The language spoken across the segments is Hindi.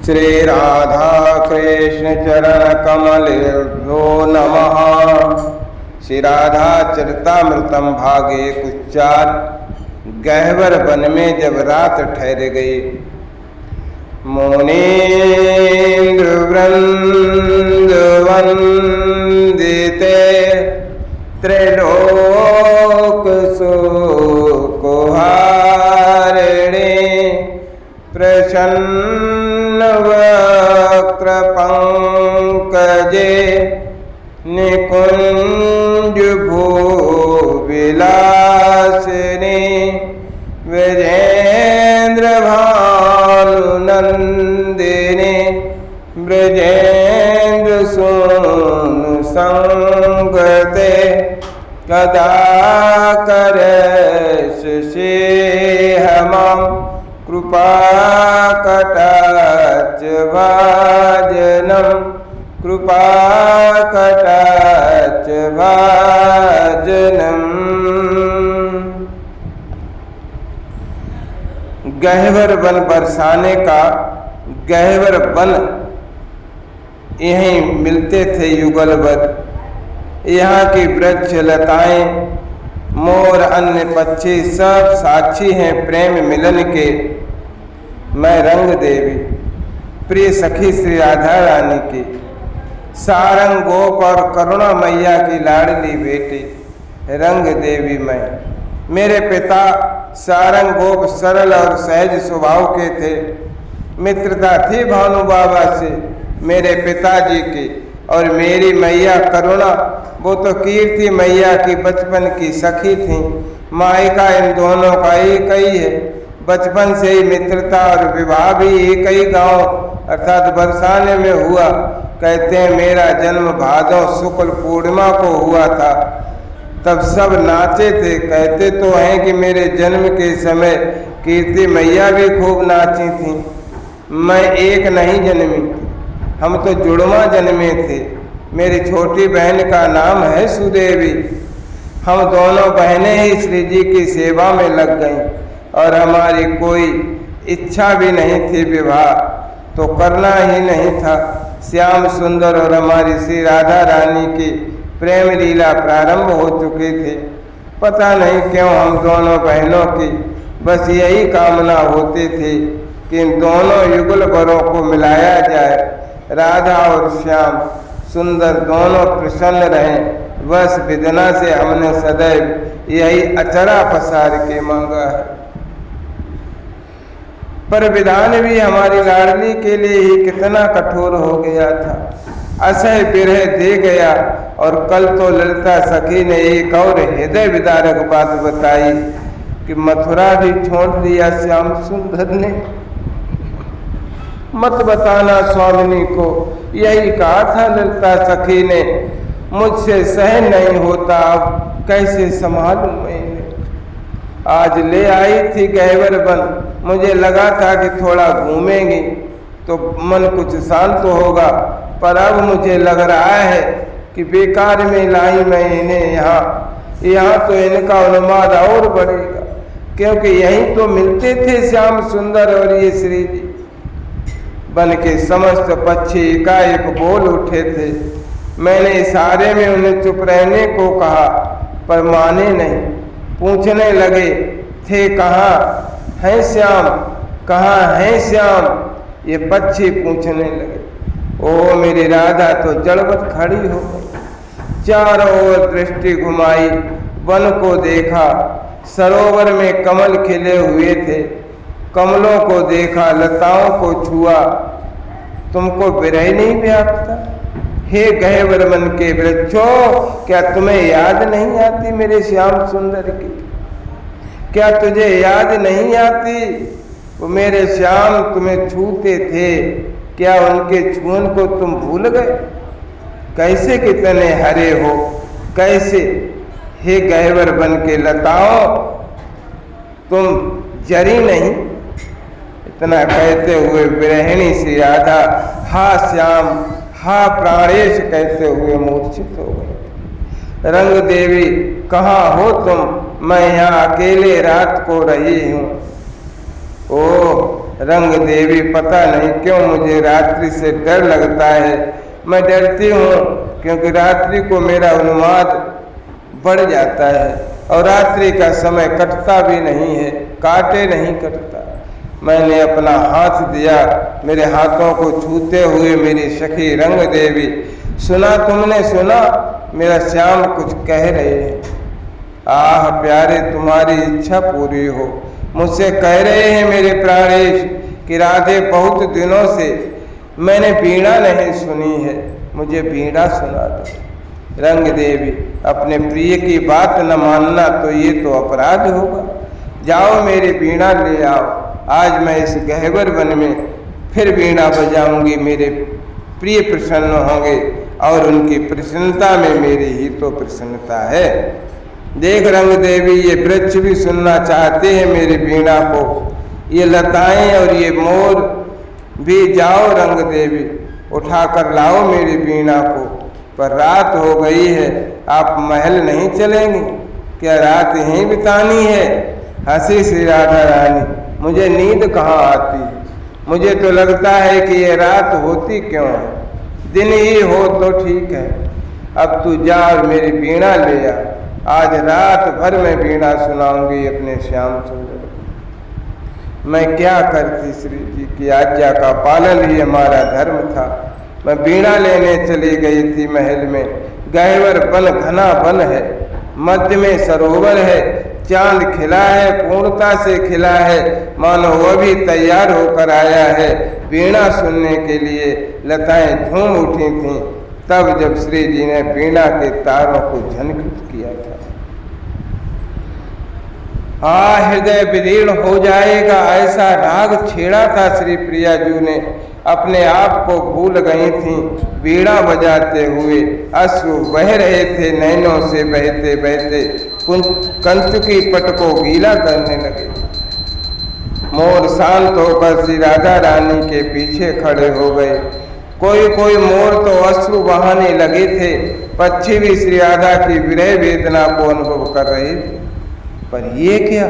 श्री राधा कृष्ण चरण कमलेभ्यो नमः। श्री राधा चरितामृतम भाग 1-4। गहवर वन में जब रात ठहर गई, मुनीन्द्र वृंद वंदिते त्रैलोक सुकुहारिणे प्रसन्न वक्त्र पंकजे निकुंज भूविलासिनी विजेन्द्र भानुनंदिनी ब्रजेन्द्र सोनु संगते कदा करसि हमं कृपा कटाक्ष भाजनं कृपा कटाक्ष भाजनम्। गहवर वन बरसाने का गहवर वन यहीं मिलते थे युगलबद्ध। यहाँ की वृक्ष लताएं मोर अन्य पक्षी सब साक्षी हैं प्रेम मिलन के। मैं रंग देवी प्रिय सखी श्री राधा रानी की सारंग गोप और करुणा मैया की लाडली बेटी रंग देवी मैं। मेरे पिता सारंग गोप सरल और सहज स्वभाव के थे। मित्रता थी भानु बाबा से मेरे पिताजी की, और मेरी मैया करुणा वो तो कीर्ति मैया की बचपन की सखी थी। मायका इन दोनों का एक ही है। बचपन से ही मित्रता और विवाह भी एक ही गांव अर्थात बरसाने में हुआ। कहते हैं मेरा जन्म भादव शुक्ल पूर्णिमा को हुआ था। तब सब नाचे थे। कहते तो हैं कि मेरे जन्म के समय कीर्ति मैया भी खूब नाची थी। मैं एक नहीं जन्मी, हम तो जुड़वा जन्मे थे। मेरी छोटी बहन का नाम है सुदेवी। हम दोनों बहनें ही श्री जी की सेवा में लग गईं, और हमारी कोई इच्छा भी नहीं थी। विवाह तो करना ही नहीं था। श्याम सुंदर और हमारी श्री राधा रानी की प्रेम लीला प्रारंभ हो चुकी थी। पता नहीं क्यों हम दोनों बहनों की बस यही कामना होती थी कि इन दोनों युगल वरों को मिलाया जाए। राधा और श्याम सुंदर दोनों प्रसन्न रहें, बस विदना से हमने सदैव यही अचरा पसार के मांगा है। पर विधान भी हमारी लाडली के लिए ही कितना कठोर हो गया था। असह्य विरह दे गया। और कल तो ललिता सखी ने एक और हृदय विदारक बात बताई कि मथुरा भी छोड़ दिया श्याम सुंदर ने। मत बताना स्वामिनी को, यही कहा था ललिता सखी ने। मुझसे सहन नहीं होता, अब कैसे संभालूं मैं। आज ले आई थी गहवर वन। मुझे लगा था कि थोड़ा घूमेंगी तो मन कुछ शांत होगा, पर अब मुझे लग रहा है कि बेकार में लाई मैं इन्हें यहाँ तो इनका उन्माद और बढ़ेगा, क्योंकि यहीं तो मिलते थे श्याम सुंदर और ये श्री जी। बन के समस्त पक्षी एकाएक बोल उठे थे। मैंने इशारे में उन्हें चुप रहने को कहा, पर माने नहीं। पूछने लगे थे कहाँ हैं श्याम, कहाँ हैं श्याम। ये पक्षी पूछने लगे। ओ मेरी राधा तो जड़वत खड़ी हो गई। चारों ओर दृष्टि घुमाई, वन को देखा। सरोवर में कमल खिले हुए थे। कमलों को देखा, लताओं को छुआ। तुमको विरह नहीं व्यापता? हे गहवर मन के वृक्षों, क्या तुम्हें याद नहीं आती मेरे श्याम सुंदर की? क्या तुझे याद नहीं आती वो मेरे श्याम तुम्हें छूते थे? क्या उनके छून को तुम भूल गए? कैसे कितने हरे हो, कैसे। हे गहवर बन के लताओं, तुम जरी नहीं। इतना कहते हुए विरहिणी श्री राधा हा श्याम हा प्राणेश कहते हुए मूर्छित हो गए। रंग देवी कहाँ हो तुम? मैं यहाँ अकेले रात को रही हूँ। ओह रंग देवी, पता नहीं क्यों मुझे रात्रि से डर लगता है। मैं डरती हूँ क्योंकि रात्रि को मेरा उन्माद बढ़ जाता है और रात्रि का समय कटता भी नहीं है, काटे नहीं कटता। मैंने अपना हाथ दिया, मेरे हाथों को छूते हुए मेरी सखी रंग देवी, सुना तुमने सुना, मेरा श्याम कुछ कह रहे हैं। आह प्यारे, तुम्हारी इच्छा पूरी हो। मुझसे कह रहे हैं मेरे प्राणेश कि राधे बहुत दिनों से मैंने वीणा नहीं सुनी है, मुझे वीणा सुना दो। रंग देवी, अपने प्रिय की बात न मानना तो ये तो अपराध होगा। जाओ मेरी वीणा ले आओ, आज मैं इस गहवर वन में फिर वीणा बजाऊंगी। मेरे प्रिय प्रसन्न होंगे और उनकी प्रसन्नता में मेरी ही तो प्रसन्नता है। देख रंग देवी, ये वृक्ष भी सुनना चाहते हैं मेरी वीणा को, ये लताएं और ये मोर भी। जाओ रंग देवी, उठाकर लाओ मेरी वीणा को। पर रात हो गई है, आप महल नहीं चलेंगे क्या? रात यहीं बितानी है? हंसी श्री राधा रानी, मुझे नींद कहाँ आती है। मुझे तो लगता है कि ये रात होती क्यों है, दिन ही हो तो ठीक है। अब तू जा और मेरी वीणा ले आ, आज रात भर मैं वीणा सुनाऊंगी अपने श्याम सुंदर। मैं क्या करती, श्री जी की आज्ञा का पालन ही हमारा धर्म था। मैं वीणा लेने चली गई थी महल में। गहवर वन घना वन है, मध्य में सरोवर है, चांद खिला है, पूर्णता से खिला है, मानो वह भी तैयार होकर आया है वीणा सुनने के लिए। लताएं झूम उठी थीं तब जब श्री जी ने वीणा के तारों को झनकृत किया था। हृदय विदीर्ण हो जाएगा ऐसा राग छेड़ा था श्री प्रिया जी ने। अपने आप को भूल गई थीं वीणा बजाते हुए। अश्रु बह रहे थे नैनों से बहते बहते, कंचुकी पट को गीला करने लगे। मोर शांत होकर श्री राधा रानी के पीछे खड़े हो गए। कोई कोई मोर तो अश्रु बहाने लगे थे। पक्षी भी श्री राधा की विरह वेदना को अनुभव कर रहे थे। पर ये क्या,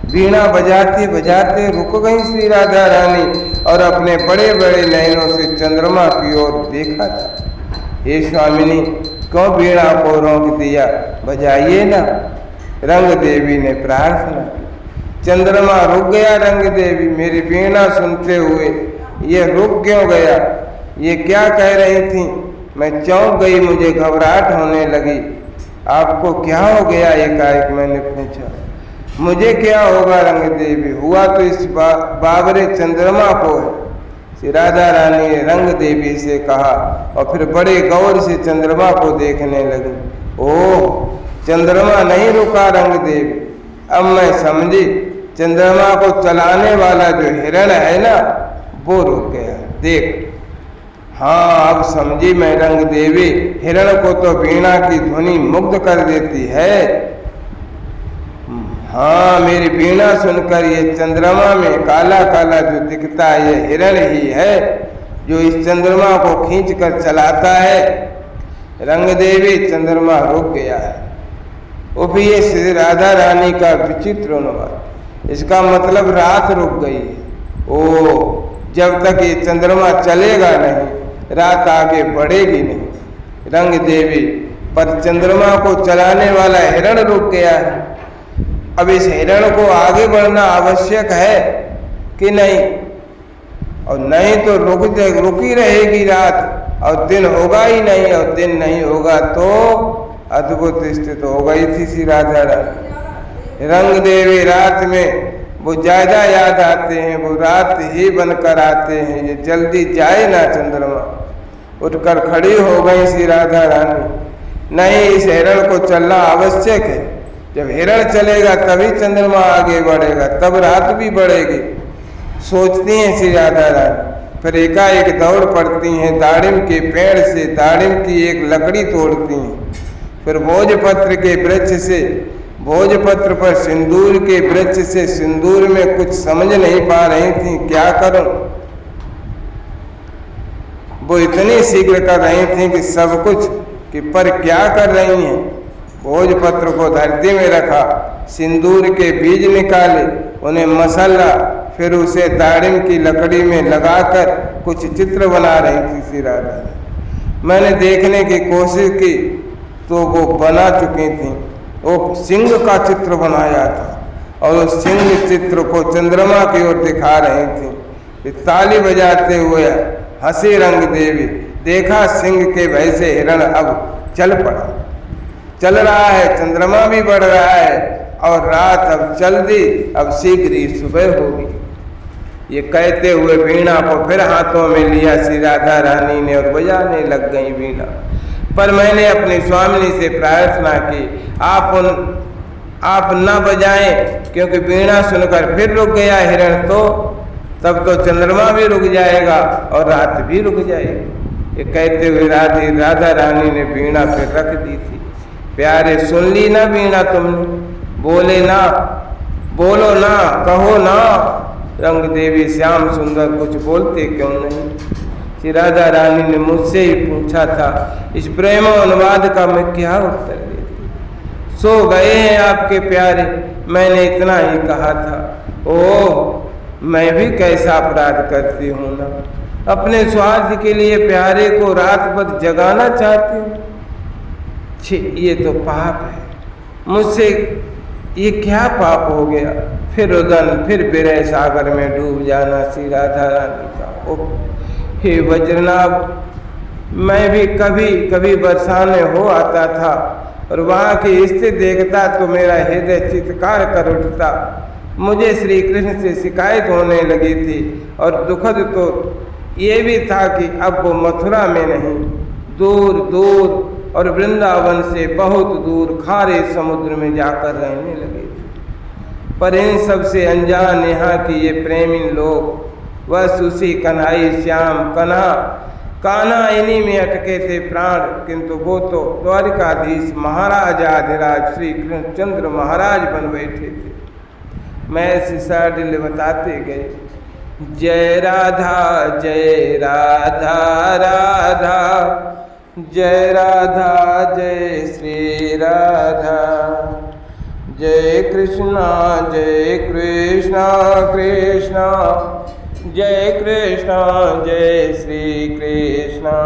वीणा बजाते बजाते रुक गई श्री राधा रानी और अपने बड़े बड़े नयनों से चंद्रमा की ओर देखा था। हे स्वामिनी, क्यों वीणा को रोक दिया, बजाइए ना। रंग देवी ने प्रार्थना की। चंद्रमा रुक गया। रंग देवी, मेरी वीणा सुनते हुए ये रुक क्यों गया? ये क्या कह रही थी? मैं चौंक गई, मुझे घबराहट होने लगी। आपको क्या हो गया? एकाएक मैंने पूछा। मुझे क्या होगा रंग देवी, हुआ तो इस बाबरे चंद्रमा को है, श्री राधा रानी ने रंग देवी से कहा और फिर बड़े गौर से चंद्रमा को देखने लगी। ओह, चंद्रमा नहीं रुका रंग देवी, अब मैं समझी। चंद्रमा को चलाने वाला जो हिरण है ना, वो रुक गया। देख, हाँ अब समझी मैं रंग देवी। हिरण को तो वीणा की ध्वनि मुग्ध कर देती है। हाँ, मेरी वीणा सुनकर ये चंद्रमा में काला काला जो दिखता है, ये हिरण ही है जो इस चंद्रमा को खींच कर चलाता है। रंग देवी, चंद्रमा रुक गया है। वो भी ये श्री राधा रानी का विचित्र अनुवाद। इसका मतलब रात रुक गई है। ओ, जब तक ये चंद्रमा चलेगा नहीं, रात आगे बढ़ेगी नहीं। रंग देवी, पर चंद्रमा को चलाने वाला हिरण रुक गया है। अब इस हिरण को आगे बढ़ना आवश्यक है कि नहीं? और नहीं तो रुकी रहेगी रात और दिन होगा ही नहीं, और दिन नहीं होगा तो अद्भुत स्थिति हो गई थी श्री राधा रानी। रंग देवी, रात में वो ज्यादा याद आते हैं, वो रात ही बनकर आते हैं। ये जल्दी जाए ना चंद्रमा। उठकर खड़ी हो गई श्री राधा रानी। नहीं, इस हिरण को चलना आवश्यक है। जब हिरण चलेगा तभी चंद्रमा आगे बढ़ेगा, तब रात भी बढ़ेगी, सोचती हैं श्री राधा रानी। फिर एकाएक दौड़ पड़ती हैं, दाड़िम के पेड़ से दाड़िम की एक लकड़ी तोड़ती हैं। फिर भोजपत्र के वृक्ष से, भोजपत्र पर सिंदूर के वृक्ष से सिंदूर में कुछ समझ नहीं पा रही थी, क्या करूं। वो इतनी शीघ्र कर रही थी कि सब कुछ, कि पर क्या कर रही हैं। भोजपत्र को धरती में रखा, सिंदूर के बीज निकाले, उन्हें मसला, फिर उसे दाड़िम की लकड़ी में लगाकर कुछ चित्र बना रही थी श्री राधा। मैंने देखने की कोशिश की तो वो बना चुकी थी। वो सिंह का चित्र बनाया था और उस सिंह चित्र को चंद्रमा की ओर दिखा रही थी। ताली बजाते हुए हंसी रंग देवी। देखा सिंह के भय से हिरण अब चल पड़ा। चल रहा है, चंद्रमा भी बढ़ रहा है और रात अब चल दी, अब शीघ्र ही सुबह होगी। ये कहते हुए वीणा को फिर हाथों में लिया श्री राधा रानी ने और बजाने लग गई वीणा। पर मैंने अपनी स्वामिनी से प्रार्थना की, आप न बजाएं, क्योंकि वीणा सुनकर फिर रुक गया हिरण तो तब तो चंद्रमा भी रुक जाएगा और रात भी रुक जाएगी। ये कहते हुए राधा रानी ने वीणा फिर रख दी थी। प्यारे सुन ली ना वीणा तुमने, बोले ना, बोलो ना, कहो ना। रंग देवी श्याम सुंदर कुछ बोलते क्यों नहीं? श्री राधा रानी ने मुझसे ही पूछा था, इस प्रेम अनुवाद का मैं क्या उत्तर देती? सो गए हैं आपके प्यारे, मैंने इतना ही कहा था। ओह, मैं भी कैसा अपराध करती हूँ ना, अपने स्वार्थ के लिए प्यारे को रात भर जगाना चाहती हूँ। छी, ये तो पाप है। मुझसे ये क्या पाप हो गया? फिर रुदन, फिर विरह सागर में डूब जाना श्री राधा रानी का। ओह हे वज्रनाभ, मैं भी कभी कभी बरसाने हो आता था और वहाँ की स्थिति देखता तो मेरा हृदय चित्कार कर उठता। मुझे श्री कृष्ण से शिकायत होने लगी थी और दुखद तो ये भी था कि अब वो मथुरा में नहीं, दूर दूर और वृंदावन से बहुत दूर खारे समुद्र में जाकर रहने लगे थे। पर इन सब से अनजान यहाँ की ये प्रेमी लोग बस उसी कन्हई श्याम कान्हा इन्हीं में अटके थे प्राण, किंतु वो तो द्वारिकाधीश महाराजाधिराज श्री कृष्णचंद्र महाराज बन बैठे थे। मैं सिसाडिल बताते गए, जय राधा राधा, जय राधा जय श्री राधा, जय कृष्णा कृष्णा, जय कृष्णा जय श्री कृष्णा।